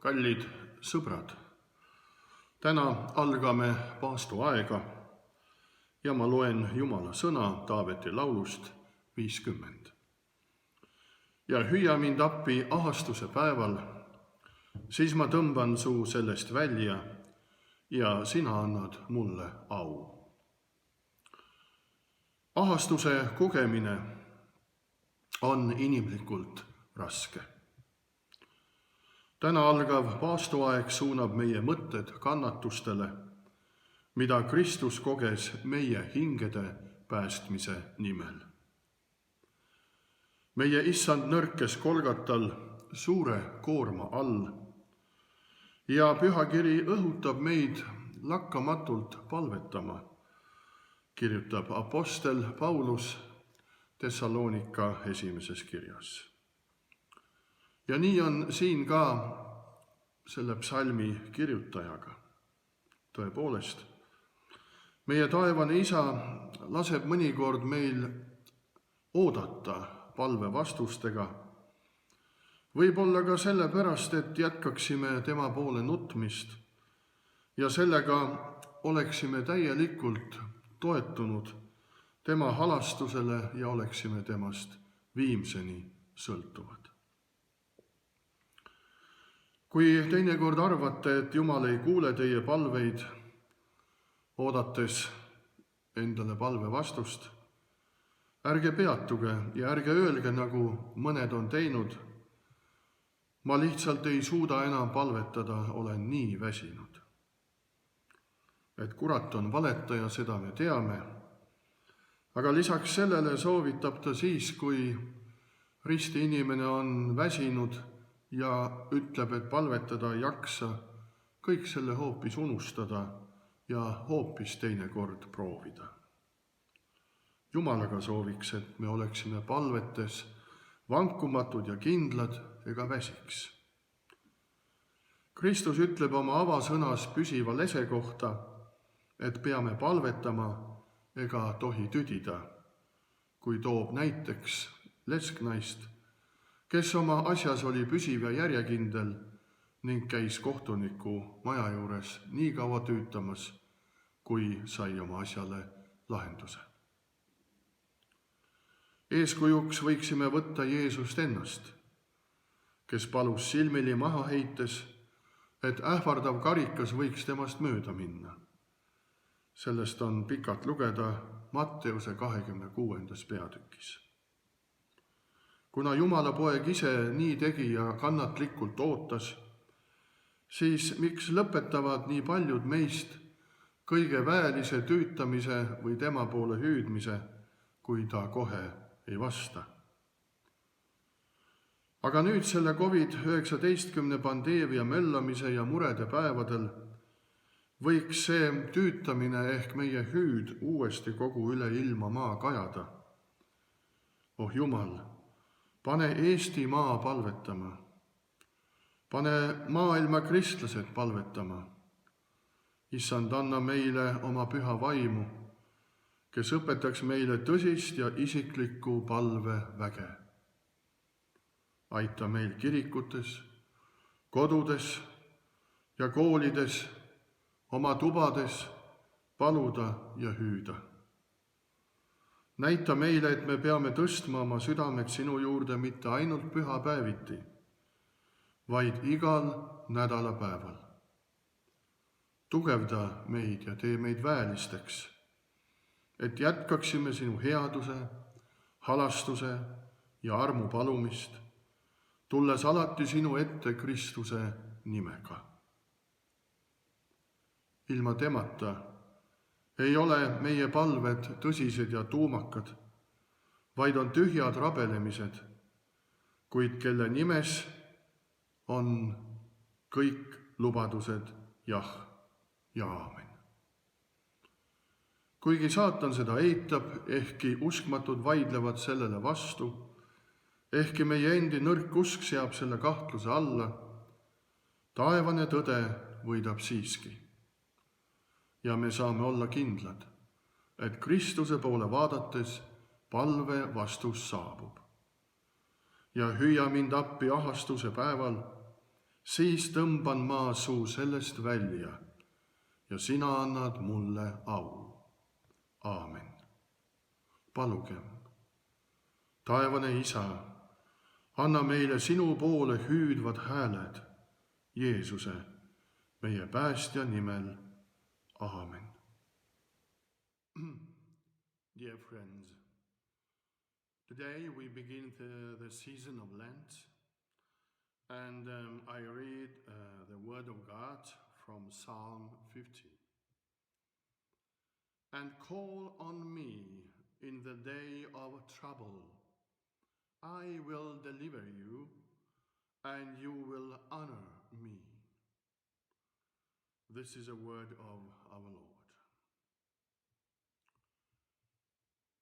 Kallid sõbrad, täna algame paastuaega ja ma loen Jumala sõna Taaveti laulust 50. Ja hüüa mind appi ahastuse päeval, siis ma tõmban su sellest välja ja sina annad mulle au. Ahastuse kogemine on inimlikult raske. Täna algav paastuaeg suunab meie mõtted kannatustele, mida Kristus koges meie hingede päästmise nimel. Meie issand nõrkes Kolgatal suure koorma all ja pühakiri õhutab meid lakkamatult palvetama, kirjutab apostel Paulus Thessalonika 1. kirjas. Ja nii on siin ka selle psalmi kirjutajaga. Tõepoolest, meie taevane isa laseb mõnikord meil oodata palve vastustega, võib-olla ka sellepärast, et jätkaksime tema poole nutmist ja sellega oleksime täielikult toetunud tema halastusele ja oleksime temast viimseni sõltuvad. Kui teinekord arvate, et Jumal ei kuule teie palveid, oodates endale palve vastust, ärge peatuge ja ärge öelge, nagu mõned on teinud. Ma lihtsalt ei suuda enam palvetada, olen nii väsinud. Et kurat on valetaja, seda me teame. Aga lisaks sellele soovitab ta siis, kui risti inimene on väsinud ja ütleb, et palvetada ei jaksa, kõik selle hoopis unustada ja hoopis teinekord proovida. Jumal aga sooviks, et me oleksime palvetes vankumatud ja kindlad ega väsiks. Kristus ütleb oma avasõnas püsiva lese kohta, et peame palvetama ega tohi tüdida, kui toob näiteks lesknaist, kes oma asjas oli püsiv ja järjekindel ning käis kohtuniku maja juures nii kaua tüütamas, kui sai oma asjale lahenduse. Eeskujuks võiksime võtta Jeesust ennast, kes palus silmili maha heites, et ähvardav karikas võiks temast mööda minna. Sellest on pikalt lugeda Matteuse 26. peatükis. Kuna Jumala poeg ise nii tegi ja kannatlikult ootas, siis miks lõpetavad nii paljud meist kõige väelise tüütamise või tema poole hüüdmise, kui ta kohe ei vasta? Aga nüüd selle COVID-19 pandeemia möllamise ja murede päevadel võiks see tüütamine ehk meie hüüd uuesti kogu üle ilma maa kajada. Oh Jumal, pane Eestimaa palvetama, pane maailma kristlased palvetama. Issand, anna meile oma püha vaimu, kes õpetaks meile tõsist ja isiklikku palveväge. Aita meil kirikutes, kodudes ja koolides, oma tubades paluda ja hüüda. Näita meile, et me peame tõstma oma südamed sinu juurde mitte ainult pühapäeviti, vaid igal nädalapäeval. Tugevda meid ja tee meid väelisteks, et jätkaksime sinu headuse, halastuse ja armu palumist, tulles alati sinu ette Kristuse nimega. Ilma temata ei ole meie palved tõsised ja tuumakad, vaid on tühjad rabelemised, kuid kelle nimes on kõik lubadused jah ja aamen. Kuigi saatan seda eitab, ehkki uskmatud vaidlevad sellele vastu, ehkki meie endi nõrk usk seab selle kahtluse alla, taevane tõde võidab siiski. Ja me saame olla kindlad, et Kristuse poole vaadates palve vastus saabub. Ja hüüa mind appi ahastuse päeval, siis tõmban ma su sellest välja ja sina annad mulle au. Aamen. Palugem. Taevane Isa, anna meile sinu poole hüüdvad hääled Jeesuse, meie päästja nimel. Aamen. Dear friends, today we begin the season of Lent, and I read the Word of God from Psalm 50. And call on me in the day of trouble. I will deliver you, and you will honor me. This is a word of our Lord.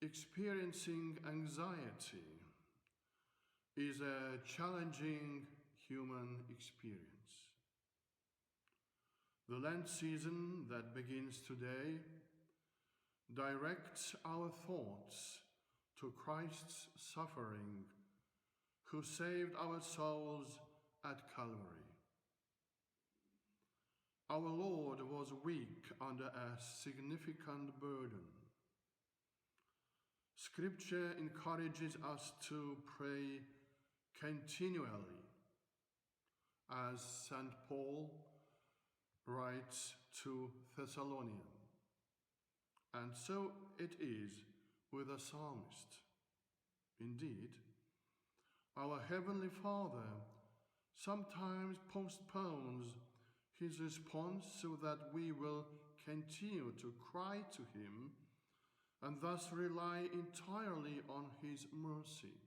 Experiencing anxiety is a challenging human experience. The Lent season that begins today directs our thoughts to Christ's suffering, who saved our souls at Calvary. Our Lord was weak under a significant burden. Scripture encourages us to pray continually, as St. Paul writes to Thessalonians. And so it is with the psalmist. Indeed, our Heavenly Father sometimes postpones his response so that we will continue to cry to him and thus rely entirely on his mercy.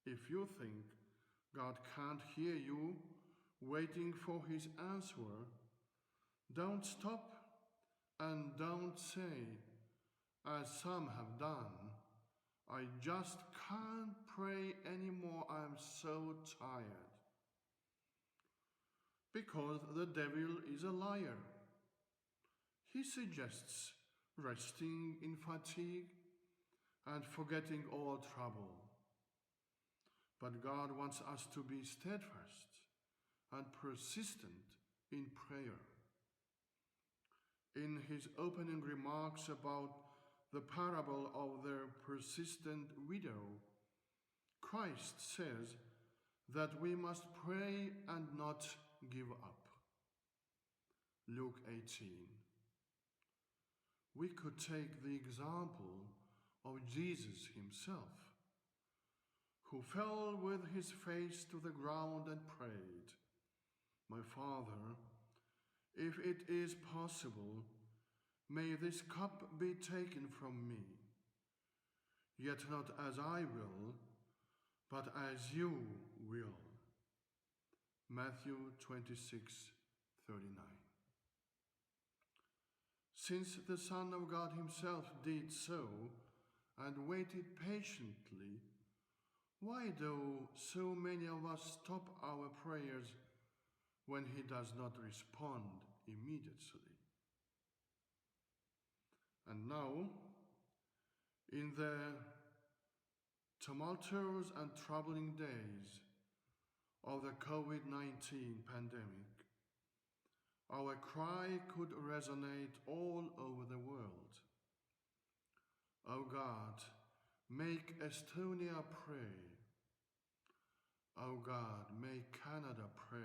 If you think God can't hear you waiting for his answer, don't stop and don't say, as some have done, I just can't pray anymore, I'm so tired. Because the devil is a liar. He suggests resting in fatigue and forgetting all trouble. But God wants us to be steadfast and persistent in prayer. In his opening remarks about the parable of the persistent widow, Christ says that we must pray and not give up. Luke 18. We could take the example of Jesus himself, who fell with his face to the ground and prayed, My Father, if it is possible, may this cup be taken from me, yet not as I will, but as you will. Matthew 26:39. Since the Son of God himself did so and waited patiently, why do so many of us stop our prayers when he does not respond immediately? And now, in the tumultuous and troubling days of the COVID-19 pandemic, our cry could resonate all over the world. O God, make Estonia pray. O God, make Canada pray.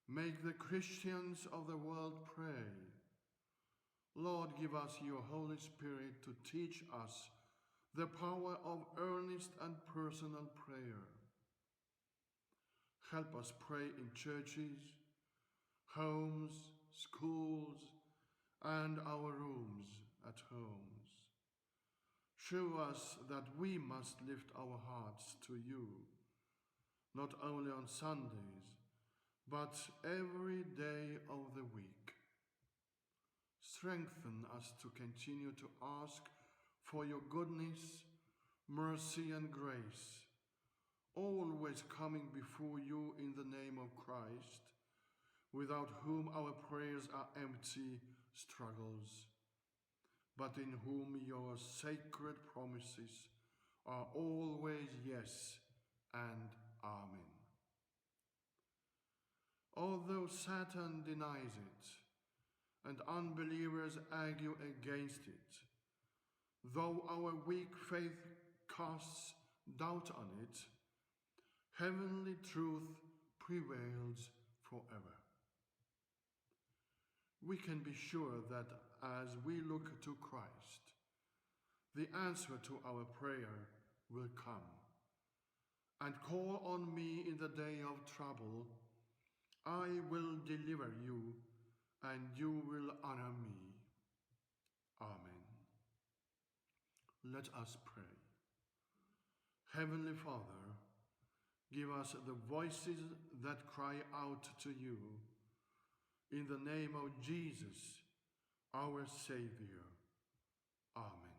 Make the Christians of the world pray. Lord, give us your Holy Spirit to teach us the power of earnest and personal prayer. Help us pray in churches, homes, schools, and our rooms at homes. Show us that we must lift our hearts to you, not only on Sundays, but every day of the week. Strengthen us to continue to ask for your goodness, mercy, and grace, always coming before you in the name of Christ, without whom our prayers are empty struggles, but in whom your sacred promises are always yes and amen. Although Satan denies it, and unbelievers argue against it, though our weak faith casts doubt on it, heavenly truth prevails forever. We can be sure that as we look to Christ, the answer to our prayer will come. And call on me in the day of trouble, I will deliver you, and you will honor me. Amen. Let us pray. Heavenly Father, give us the voices that cry out to you. In the name of Jesus, our Savior. Amen.